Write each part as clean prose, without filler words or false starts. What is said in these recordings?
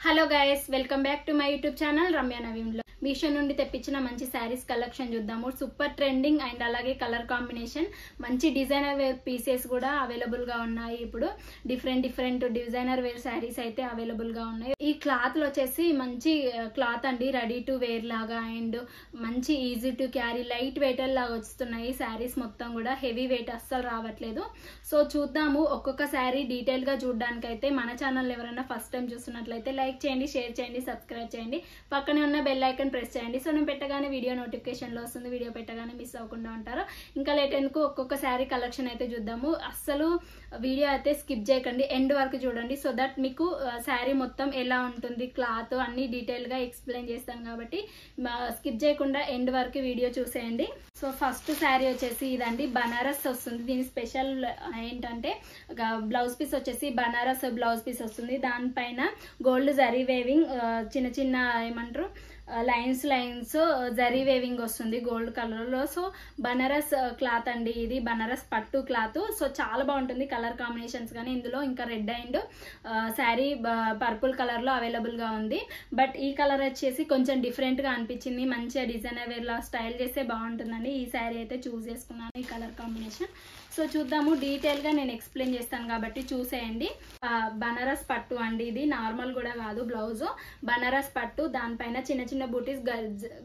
Hello guys, welcome back to my YouTube channel Ramya నవీన్లో. మీషో నుండి తెప్పించిన మంచి శారీస్ కలెక్షన్ చూద్దాము. సూపర్ ట్రెండింగ్ అండ్ అలాగే కలర్ కాంబినేషన్, మంచి డిజైనర్ వేర్ పీసెస్ కూడా అవైలబుల్ గా ఉన్నాయి. ఇప్పుడు డిఫరెంట్ డిజైనర్ వేర్ శారీస్ అయితే అవైలబుల్ గా ఉన్నాయి. ఈ క్లాత్ వచ్చేసి మంచి క్లాత్ అండి, రెడీ టు వేర్ లాగా అండ్ మంచి easy to carry, light weight లాగా వస్తున్నాయి. శారీస్ మొత్తం కూడా హెవీ వెయిట్ అస్సలు రావట్లేదు. సో చూద్దాము ఒక్కొక్క శారీ డీటెయిల్ గా చూడడానికి. అయితే మన ఛానల్ ఎవరైనా ఫస్ట్ టైం చూస్తున్నట్లయితే లైక్ చేయండి, షేర్ చేయండి, సబ్స్క్రైబ్ చేయండి, పక్కనే ఉన్న బెల్ ఐకాన్ ప్రెస్ చేయండి. సో నేను పెట్టగానే వీడియో నోటిఫికేషన్ లో వస్తుంది, వీడియో పెట్టగానే మిస్ అవ్వకుండా ఉంటారు. ఇంకా లేట్ ఎందుకు ఒక్కొక్క శారీ కలెక్షన్ అయితే చూద్దాము. అస్సలు వీడియో అయితే స్కిప్ చేయకండి, ఎండ్ వరకు చూడండి. సో దట్ మీకు శారీ మొత్తం ఎలా ఉంటుంది, క్లాత్ అన్ని డీటెయిల్ గా ఎక్స్ప్లెయిన్ చేస్తాను కాబట్టి స్కిప్ చేయకుండా ఎండ్ వరకు వీడియో చూసేయండి. సో ఫస్ట్ శారీ వచ్చేసి ఇదండి, బనారస్ వస్తుంది. దీని స్పెషల్ ఏంటంటే బ్లౌజ్ పీస్ వచ్చేసి బనారస్ బ్లౌజ్ పీస్ వస్తుంది. దానిపైన గోల్డ్ జరీ వేవింగ్, చిన్న చిన్న ఏమంటారు లైన్స్ జరీ వేవింగ్ వస్తుంది గోల్డ్ కలర్ లో. సో బనారస్ క్లాత్ అండి, ఇది బనారస్ పట్టు క్లాత్. సో చాలా బాగుంటుంది కలర్ కాంబినేషన్స్ కానీ. ఇందులో ఇంకా red and sari purple colour లో అవైలబుల్ గా ఉంది. బట్ ఈ కలర్ వచ్చేసి కొంచెం డిఫరెంట్ గా అనిపించింది. మంచిగా డిజైనర్ వేర్ లా స్టైల్ చేస్తే బాగుంటుందండి. ఈ శారీ అయితే చూస్ చేసుకున్నాను, ఈ కలర్ కాంబినేషన్. సో చూద్దాము, డీటెయిల్ గా నేను ఎక్స్ప్లెయిన్ చేస్తాను కాబట్టి చూసేయండి. బనారస్ పట్టు అండి, ఇది నార్మల్ కూడా కాదు బ్లౌజ్, బనారస్ పట్టు. దానిపైన చిన్న చిన్న బూటీస్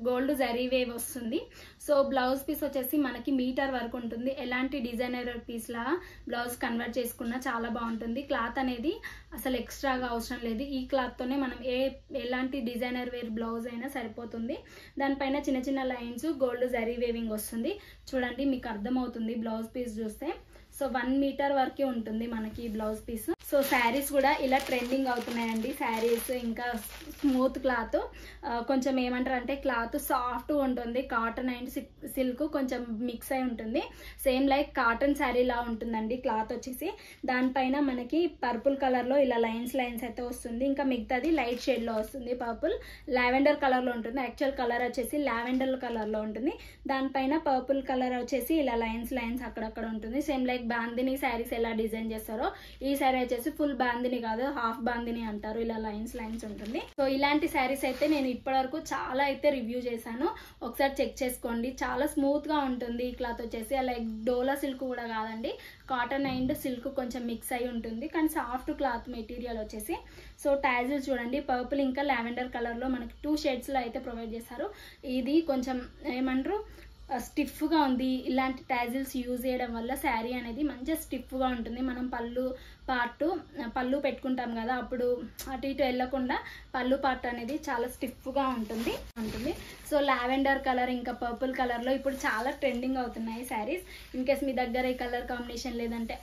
గోల్డ్ జరీ వేవ్ వస్తుంది. సో బ్లౌజ్ పీస్ వచ్చేసి మనకి మీటర్ వరకు ఉంటుంది. ఎలాంటి డిజైనర్ పీస్ లా బ్లౌజ్ కన్వర్ట్ చేసుకున్నా చాలా బాగుంటుంది. క్లాత్ అనేది అసలు ఎక్స్ట్రాగా అవసరం లేదు. ఈ క్లాత్ తోనే మనం ఎలాంటి డిజైనర్ వేర్ బ్లౌజ్ అయినా సరిపోతుంది. దానిపైన చిన్న చిన్న లైన్స్ గోల్డ్ జరీ వేవింగ్ వస్తుంది. చూడండి, మీకు అర్థమవుతుంది బ్లౌజ్ పీస్ చూస్తే. సో 1 మీటర్ వరకే ఉంటుంది మనకి ఈ బ్లౌజ్ పీస్. సో శారీస్ కూడా ఇలా ట్రెండింగ్ అవుతున్నాయండి. శారీస్ ఇంకా స్మూత్ క్లాత్, కొంచెం ఏమంటారు అంటే క్లాత్ సాఫ్ట్ ఉంటుంది. కాటన్ అండ్ సిల్క్ కొంచెం మిక్స్ అయి ఉంటుంది. సేమ్ లైక్ కాటన్ శారీ లా ఉంటుందండి క్లాత్ వచ్చేసి. దానిపైన మనకి పర్పుల్ కలర్ లో ఇలా లైన్స్ అయితే వస్తుంది. ఇంకా మిగతాది లైట్ షేడ్ లో వస్తుంది. పర్పుల్ లావెండర్ కలర్ లో ఉంటుంది. యాక్చువల్ కలర్ వచ్చేసి లావెండర్ కలర్ లో ఉంటుంది. దానిపైన పర్పుల్ కలర్ వచ్చేసి ఇలా లైన్స్ అక్కడక్కడ ఉంటుంది. సేమ్ లైక్ బాందిని శారీస్ ఎలా డిజైన్ చేస్తారో ఈ శారీ వచ్చేసి ఫుల్ బాందిని కాదు, హాఫ్ బాందిని అంటారు. ఇలా లైన్స్ ఉంటుంది. సో ఇలాంటి శారీస్ అయితే నేను ఇప్పటివరకు చాలా అయితే రివ్యూ చేశాను, ఒకసారి చెక్ చేసుకోండి. చాలా స్మూత్ గా ఉంటుంది. ఈ క్లాత్ వచ్చేసి లైక్ డోలా సిల్క్ కూడా కాదండి, కాటన్ అండ్ సిల్క్ కొంచెం మిక్స్ అయి ఉంటుంది. కానీ సాఫ్ట్ క్లాత్ మెటీరియల్ వచ్చేసి. సో టాజిల్స్ చూడండి, పర్పుల్ ఇంకా లావెండర్ కలర్ లో మనకి 2 షేడ్స్ లో అయితే ప్రొవైడ్ చేశారు. ఇది కొంచెం ఏమంటారు స్టిఫ్ గా ఉంది. ఇలాంటి టాజిల్స్ యూజ్ చేయడం వల్ల శారీ అనేది మంచిగా స్టిఫ్ గా ఉంటుంది. మనం పళ్ళు పెట్టుకుంటాం కదా, అప్పుడు అటు ఇటు వెళ్లకుండా పళ్ళు పార్ట్ అనేది చాలా స్టిఫ్ గా ఉంటుంది. సో లావెండర్ కలర్ ఇంకా పర్పుల్ కలర్ లో ఇప్పుడు చాలా ట్రెండింగ్ అవుతున్నాయి శారీస్. ఇన్ కేస్ మీ దగ్గర ఈ కలర్ కాంబినేషన్ లేదంటే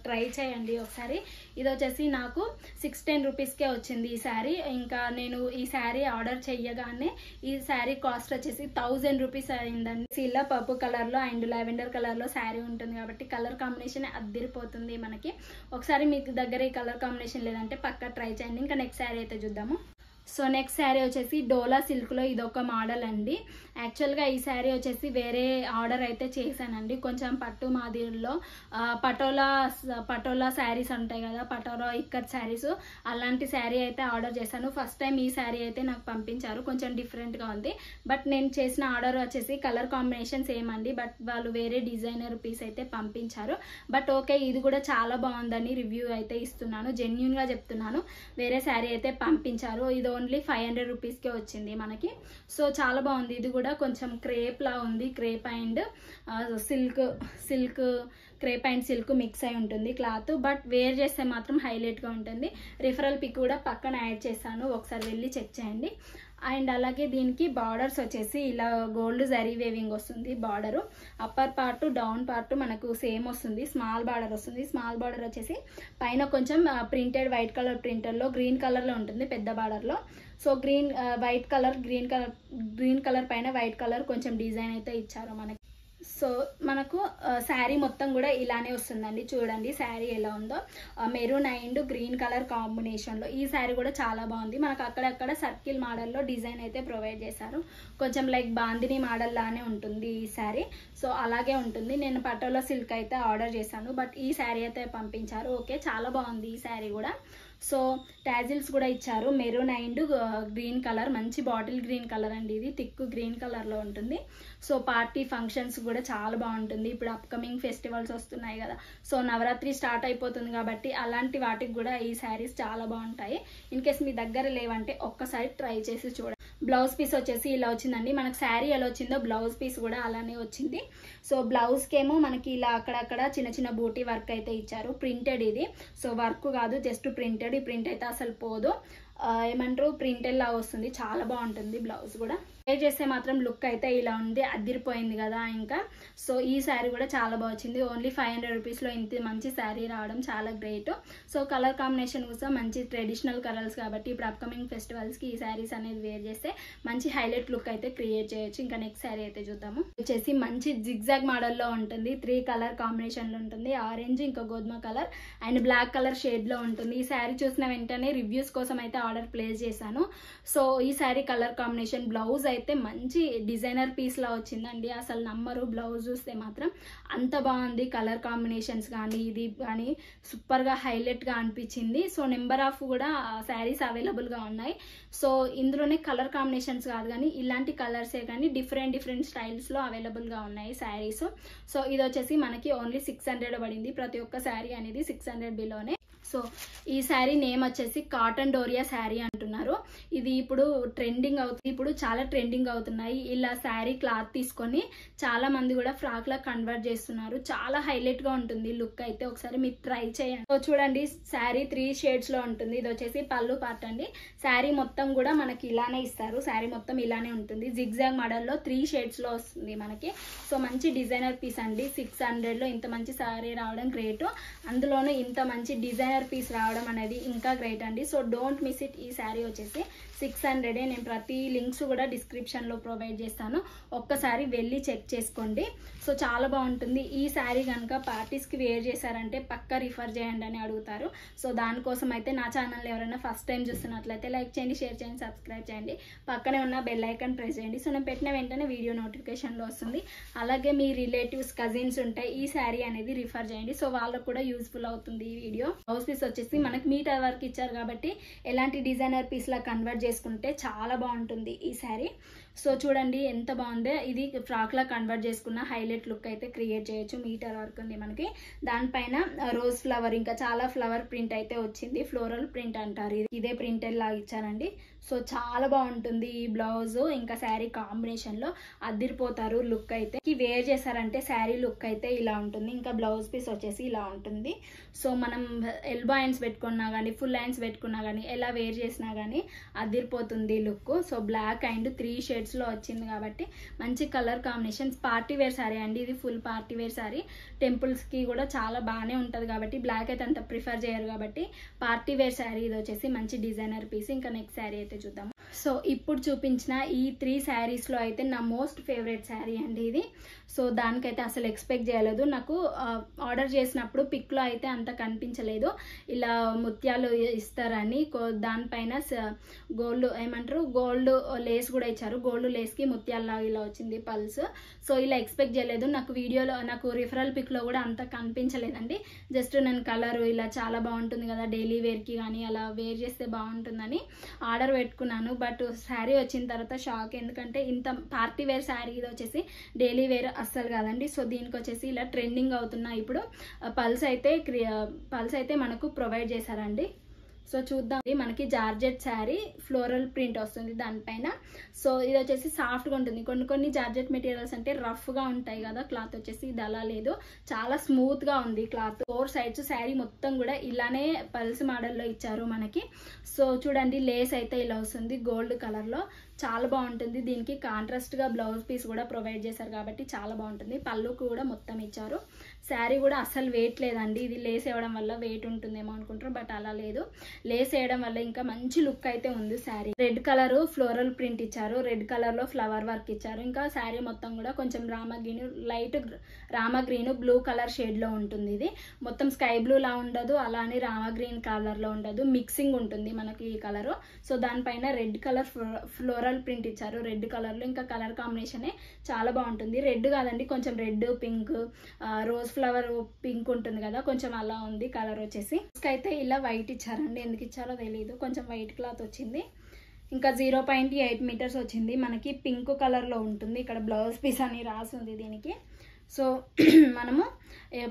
ట్రై చేయండి ఒకసారి. ఇది వచ్చేసి నాకు 610 రూపీస్కే వచ్చింది ఈ శారీ. ఇంకా నేను ఈ శారీ ఆర్డర్ చెయ్యగానే ఈ శారీ కాస్ట్ వచ్చేసి 1000 రూపీస్ అయిందండి. ఇలా పర్పుల్ కలర్ లో అండ్ లావెండర్ కలర్ లో శారీ ఉంటుంది కాబట్టి కలర్ కాంబినేషన్ అద్దిరిపోతుంది మనకి. ఒకసారి మీకు దగ్గర ఈ కలర్ కాంబినేషన్ లేదంటే పక్కా ట్రై చేయండి. ఇంకా నెక్స్ట్ శారీ అయితే చూద్దాము. సో నెక్స్ట్ శారీ వచ్చేసి డోలా సిల్క్ లో ఇదొక మోడల్ అండి. యాక్చువల్గా ఈ శారీ వచ్చేసి వేరే ఆర్డర్ అయితే చేశానండి. కొంచెం పట్టు మాదిరిలో పటోలా శారీస్ ఉంటాయి కదా, పటోలా ఇక్కత్ శారీస్, అలాంటి శారీ అయితే ఆర్డర్ చేశాను. ఫస్ట్ టైం ఈ శారీ అయితే నాకు పంపించారు. కొంచెం డిఫరెంట్ గా ఉంది. బట్ నేను చేసిన ఆర్డర్ వచ్చేసి కలర్ కాంబినేషన్ సేమ్ అండి, బట్ వాళ్ళు వేరే డిజైనర్ పీస్ అయితే పంపించారు. బట్ ఓకే, ఇది కూడా చాలా బాగుందని రివ్యూ అయితే ఇస్తున్నాను, జెన్యూన్ గా చెప్తున్నాను. వేరే శారీ అయితే పంపించారు. ఇది ఓన్లీ 500 రూపీస్కే వచ్చింది మనకి. సో చాలా బాగుంది. ఇది కూడా కొంచెం క్రేప్ లా ఉంది. Crepe and crepe and silk mix అయి ఉంటుంది క్లాత్. బట్ వేర్ చేస్తే మాత్రం హైలైట్ గా ఉంటుంది. రిఫరల్ పిక్ కూడా పక్కన యాడ్ చేశాను, ఒకసారి వెళ్ళి చెక్ చేయండి. అండ్ అలాగే దీనికి బార్డర్స్ వచ్చేసి ఇలా గోల్డ్ జరీ వేవింగ్ వస్తుంది. Border upper part down part మనకు సేమ్ వస్తుంది. స్మాల్ బార్డర్ వస్తుంది. స్మాల్ బార్డర్ వచ్చేసి పైన కొంచెం ప్రింటెడ్ వైట్ కలర్ ప్రింటర్ లో గ్రీన్ కలర్ లో ఉంటుంది పెద్ద బార్డర్ లో. సో గ్రీన్ కలర్ పైన వైట్ కలర్ కొంచెం డిజైన్ అయితే ఇచ్చారు మనకి. సో మనకు శారీ మొత్తం కూడా ఇలానే వస్తుందండి. చూడండి శారీ ఎలా ఉందో, maroon and green colour combination లో. ఈ శారీ కూడా చాలా బాగుంది. మనకు అక్కడక్కడ సర్కిల్ మోడల్లో డిజైన్ అయితే ప్రొవైడ్ చేశారు. కొంచెం లైక్ బాందిని మోడల్ లానే ఉంటుంది ఈ శారీ. సో అలాగే ఉంటుంది. నేను పటోలా సిల్క్ అయితే ఆర్డర్ చేశాను, బట్ ఈ శారీ అయితే పంపించారు. ఓకే, చాలా బాగుంది ఈ శారీ కూడా. సో టాజిల్స్ కూడా ఇచ్చారు, మెరూన్ అండ్ గ్రీన్ కలర్, మంచి బాటిల్ గ్రీన్ కలర్ అండి, ఇది థిక్ గ్రీన్ కలర్లో ఉంటుంది. సో పార్టీ ఫంక్షన్స్ కూడా చాలా బాగుంటుంది. ఇప్పుడు అప్కమింగ్ ఫెస్టివల్స్ వస్తున్నాయి కదా, సో నవరాత్రి స్టార్ట్ అయిపోతుంది కాబట్టి అలాంటి వాటికి కూడా ఈ శారీస్ చాలా బాగుంటాయి. ఇన్ కేస్ మీ దగ్గర లేవంటే ఒక్కసారి ట్రై చేసి చూడండి. బ్లౌజ్ పీస్ వచ్చేసి ఇలా వచ్చిందండి. మనకు శారీ ఎలా వచ్చిందో బ్లౌజ్ పీస్ కూడా అలానే వచ్చింది. సో బ్లౌజ్కి ఏమో మనకి ఇలా అక్కడక్కడ చిన్న చిన్న బూటీ వర్క్ అయితే ఇచ్చారు. ప్రింటెడ్ ఇది, సో వర్క్ కాదు, జస్ట్ ప్రింటెడ్. ఈ ప్రింట్ అయితే అసలు పోదు, ఏమంటారు ప్రింటెడ్ లా వస్తుంది, చాలా బాగుంటుంది. బ్లౌజ్ కూడా పే చేస్తే మాత్రం లుక్ అయితే ఇలా ఉంది, అదిరిపోయింది కదా ఇంకా. సో ఈ శారీ కూడా చాలా బాగా వచ్చింది. ఓన్లీ 500 రూపీస్లో ఇంత మంచి శారీ రావడం చాలా గ్రేట్. సో కలర్ కాంబినేషన్ కోసం మంచి ట్రెడిషనల్ కలర్స్ కాబట్టి ఇప్పుడు అప్కమింగ్ ఫెస్టివల్స్కి ఈ శారీస్ అనేది వేర్ చేస్తే మంచి హైలైట్ లుక్ అయితే క్రియేట్ చేయొచ్చు. ఇంకా నెక్స్ట్ శారీ అయితే చూద్దాము. వచ్చేసి మంచి జిగ్జాగ్ మోడల్లో ఉంటుంది, 3 కలర్ కాంబినేషన్లో ఉంటుంది. ఆరెంజ్, ఇంకా గోధుమ కలర్ అండ్ బ్లాక్ కలర్ షేడ్లో ఉంటుంది. ఈ శారీ చూసిన వెంటనే రివ్యూస్ కోసం అయితే ఆర్డర్ ప్లేస్ చేశాను. సో ఈ శారీ కలర్ కాంబినేషన్, బ్లౌజ్ అయితే మంచి డిజైనర్ పీస్ లా వచ్చిందండి, అసలు నమ్మరు. బ్లౌజ్ చూస్తే మాత్రం అంత బాగుంది, కలర్ కాంబినేషన్స్ కానీ ఇది కానీ సూపర్ గా హైలైట్ గా అనిపించింది. సో నెంబర్ ఆఫ్ కూడా శారీస్ అవైలబుల్ గా ఉన్నాయి. సో ఇందులోనే కలర్ కాంబినేషన్స్ కాదు కానీ ఇలాంటి కలర్సే కానీ డిఫరెంట్ స్టైల్స్ లో అవైలబుల్ గా ఉన్నాయి శారీస్. సో ఇది వచ్చేసి మనకి ఓన్లీ 600 పడింది. ప్రతి ఒక్క శారీ అనేది 600 బిలోనే. సో ఈ శారీ నేమ్ వచ్చేసి కాటన్ డోరియా శారీ అంటున్నారు. ఇది ఇప్పుడు ట్రెండింగ్ అవుతుంది, ఇప్పుడు చాలా ట్రెండింగ్ అవుతున్నాయి. ఇలా శారీ క్లాత్ తీసుకొని చాలా మంది కూడా ఫ్రాక్ లా కన్వర్ట్ చేస్తున్నారు. చాలా హైలైట్ గా ఉంటుంది లుక్ అయితే, ఒకసారి మీరు ట్రై చేయండి. సో చూడండి, శారీ 3 షేడ్స్ లో ఉంటుంది. ఇది వచ్చేసి పళ్ళు పార్ట్ అండి. శారీ మొత్తం కూడా మనకి ఇలానే ఇస్తారు, శారీ మొత్తం ఇలానే ఉంటుంది. జిగ్జాగ్ మోడల్ లో 3 షేడ్స్ లో వస్తుంది మనకి. సో మంచి డిజైనర్ పీస్ అండి. 600 లో ఇంత మంచి శారీ రావడం గ్రేట్, అందులోనూ ఇంత మంచి డిజైనర్ పీస్ రావడం అనేది ఇంకా గ్రేట్ అండి. So don't miss it. ఈ శారీ వచ్చేసి 600. నేను ప్రతి లింక్స్ కూడా డిస్క్రిప్షన్ లో ప్రొవైడ్ చేస్తాను, ఒక్కసారి వెళ్ళి చెక్ చేసుకోండి. సో చాలా బాగుంటుంది. ఈ శారీ కనుక పార్టీస్ కి వేర్ చేశారంటే పక్కా రిఫర్ చేయండి అని అడుగుతారు. సో దానికోసం అయితే నా ఛానల్ ఎవరైనా ఫస్ట్ టైం చూస్తున్నట్లయితే లైక్ చేయండి, షేర్ చేయండి, సబ్స్క్రైబ్ చేయండి, పక్కనే ఉన్న బెల్ ఐకాన్ ప్రెస్ చేయండి. సో నేను పెట్టిన వెంటనే వీడియో నోటిఫికేషన్ లో వస్తుంది. అలాగే మీ రిలేటివ్స్, కజిన్స్ ఉంటాయి, ఈ శారీ అనేది రిఫర్ చేయండి. సో వాళ్ళకు కూడా యూస్ఫుల్ అవుతుంది ఈ వీడియో. బ్లౌజ్ పీస్ వచ్చేసి మనకి మీటర్ వర్క్ ఇచ్చారు కాబట్టి ఎలాంటి డిజైనర్ పీస్ లా కన్వర్ట్ చేసుకుంటే చాలా బాగుంటుంది ఈ శారీ. సో చూడండి ఎంత బాగుందో, ఇది ఫ్రాక్ లా కన్వర్ట్ చేసుకున్న హైలైట్ లుక్ అయితే క్రియేట్ చేయొచ్చు. మీటర్ వర్క్ ఉంది మనకి, దానిపైన రోజ్ ఫ్లవర్ ఇంకా చాలా ఫ్లవర్ ప్రింట్ అయితే వచ్చింది. ఫ్లోరల్ ప్రింట్ అంటారు, ఇదే ప్రింటెడ్ లాగా ఇచ్చారండి. సో చాలా బాగుంటుంది ఈ బ్లౌజ్ ఇంకా శారీ కాంబినేషన్ లో అదిరిపోతారు. లుక్ అయితే వేర్ చేశారంటే శారీ లుక్ అయితే ఇలా ఉంటుంది. ఇంకా బ్లౌజ్ పీస్ వచ్చేసి ఇలా ఉంటుంది. సో మనం ఎల్బో హ్యాండ్స్ పెట్టుకున్నా కానీ ఫుల్ హ్యాండ్స్ పెట్టుకున్నా కానీ ఎలా వేర్ చేసినా కానీ అదిరిపోతుంది look. So black and 3 shades లో వచ్చింది కాబట్టి మంచి colour combinations. Party wear sari అండి, ఇది full party wear sari. Temples కి కూడా చాలా బాగానే ఉంటది కాబట్టి, బ్లాక్ అయితే అంత ప్రిఫర్ చేయరు కాబట్టి పార్టీ వేర్ శారీ ఇది వచ్చేసి మంచి డిజైనర్ పీస్. ఇంకా నెక్స్ట్ శారీ అయితే చూద్దాం. సో ఇప్పుడు చూపించిన ఈ 3 శారీస్ లో అయితే నా మోస్ట్ ఫేవరెట్ శారీ అండి ఇది. సో దానికైతే అసలు ఎక్స్పెక్ట్ చేయలేదు. నాకు ఆర్డర్ చేసినప్పుడు పిక్ లో అయితే అంత కనిపించలేదు, ఇలా ముత్యాలు ఇస్తారని. దానిపైన గోల్డ్ ఏమంటారు గోల్డ్ లేస్ కూడా ఇచ్చారు. గోల్డ్ లేస్ కి ముత్యాల ఇలా వచ్చింది పల్స్. సో ఇలా ఎక్స్పెక్ట్ చేయలేదు. నాకు వీడియోలో నాకు రిఫరల్ పిక్ లో కూడా అంత కనిపించలేదండి. జస్ట్ నేను కలర్ ఇలా చాలా బాగుంటుంది కదా డైలీ వేర్ కి కానీ అలా వేర్ చేస్తే బాగుంటుందని ఆర్డర్ పెట్టుకున్నాను. బట్ శారీ వచ్చిన తర్వాత షాక్, ఎందుకంటే ఇంత పార్టీ వేర్ శారీ ఇది వచ్చేసి డైలీ వేర్ అస్సలు కాదండి. సో దీనికి వచ్చేసి ఇలా ట్రెండింగ్ అవుతున్నాయి ఇప్పుడు. పల్స్ అయితే మనకు ప్రొవైడ్ చేశారండి. సో చూద్దాం, మనకి జార్జెట్ శారీ ఫ్లోరల్ ప్రింట్ వస్తుంది దానిపైన. సో ఇది వచ్చేసి సాఫ్ట్ గా ఉంటుంది. కొన్ని జార్జెట్ మెటీరియల్స్ అంటే రఫ్ గా ఉంటాయి కదా, క్లాత్ వచ్చేసి ఇది అలా లేదు, చాలా స్మూత్ గా ఉంది క్లాత్. 4 సైడ్స్ శారీ మొత్తం కూడా ఇలానే పల్స్ మోడల్లో ఇచ్చారు మనకి. సో చూడండి, లేస్ అయితే ఇలా వస్తుంది గోల్డ్ కలర్ లో, చాలా బాగుంటుంది. దీనికి కాంట్రాస్ట్ గా బ్లౌజ్ పీస్ కూడా ప్రొవైడ్ చేశారు కాబట్టి చాలా బాగుంటుంది. పళ్ళుకు కూడా మొత్తం ఇచ్చారు. శారీ కూడా అసలు వెయిట్ లేదండి. ఇది లేస్ వేయడం వల్ల వెయిట్ ఉంటుందేమో అనుకుంటారు, బట్ అలా లేదు. లేస్ వేయడం వల్ల ఇంకా మంచి లుక్ అయితే ఉంది sari. Red colour floral print ఇచ్చారు, రెడ్ కలర్ లో ఫ్లవర్ వర్క్ ఇచ్చారు. ఇంకా శారీ మొత్తం కూడా కొంచెం light Rama green blue colour shade లో ఉంటుంది. ఇది మొత్తం స్కై బ్లూ లా ఉండదు, అలానే రామా గ్రీన్ కలర్ లో ఉండదు, మిక్సింగ్ ఉంటుంది మనకి ఈ కలర్. సో దానిపైన రెడ్ కలర్ ఫ్లోరల్ ప్రింట్ ఇచ్చారు, రెడ్ కలర్ లో. ఇంకా కలర్ కాంబినేషన్ చాలా బాగుంటుంది. రెడ్ కాదండి, కొంచెం red pink rose flower pink ఉంటుంది కదా, కొంచెం అలా ఉంది కలర్ వచ్చేసి. అయితే ఇలా వైట్ ఇచ్చారండి, ఎందుకు ఇచ్చారో తెలియదు, కొంచెం వైట్ క్లాత్ వచ్చింది. ఇంకా 0.8 మీటర్స్ వచ్చింది. మనకి పింక్ కలర్లో ఉంటుంది. ఇక్కడ బ్లౌజ్ పీస్ అని రాసి ఉంది దీనికి. సో మనము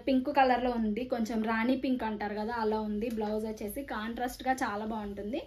పింక్ కలర్లో ఉంది, కొంచెం రాణి పింక్ అంటారు కదా అలా ఉంది. బ్లౌజ్ వచ్చేసి కాంట్రాస్ట్గా చాలా బాగుంటుంది.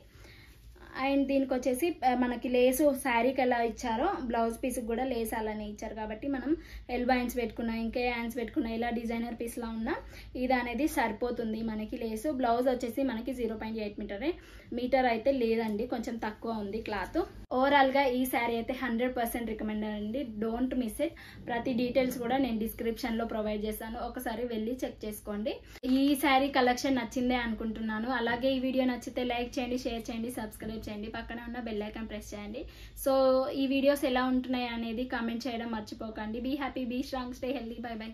అండ్ దీనికి వచ్చేసి మనకి లేసు శారీకి ఎలా ఇచ్చారో బ్లౌజ్ పీస్కి కూడా లేస్ అలానే ఇచ్చారు. కాబట్టి మనం ఎల్బో హ్యాండ్స్ పెట్టుకున్నా, ఇంకే హ్యాండ్స్ పెట్టుకున్నా, ఇలా డిజైనర్ పీస్లా ఉన్నా ఇది అనేది సరిపోతుంది మనకి లేసు. బ్లౌజ్ వచ్చేసి మనకి 0.8 మీటర్ అయితే లేదండి, కొంచెం తక్కువ ఉంది క్లాత్. ఓవరాల్గా ఈ శారీ అయితే 100% రికమెండెడ్ అండి. Don't miss it. ప్రతి డీటెయిల్స్ కూడా నేను డిస్క్రిప్షన్లో ప్రొవైడ్ చేస్తాను, ఒకసారి వెళ్ళి చెక్ చేసుకోండి. ఈ శారీ కలెక్షన్ నచ్చిందే అనుకుంటున్నాను. అలాగే ఈ వీడియో నచ్చితే లైక్ చేయండి, షేర్ చేయండి, సబ్స్క్రైబ్ చేయండి, పక్కనే ఉన్న బెల్ ఐకాన్ ప్రెస్ చేయండి. సో ఈ వీడియోస్ ఎలా ఉంటున్నాయి అనేది కామెంట్ చేయడం మర్చిపోకండి. Be happy, be strong, stay healthy. Bye by.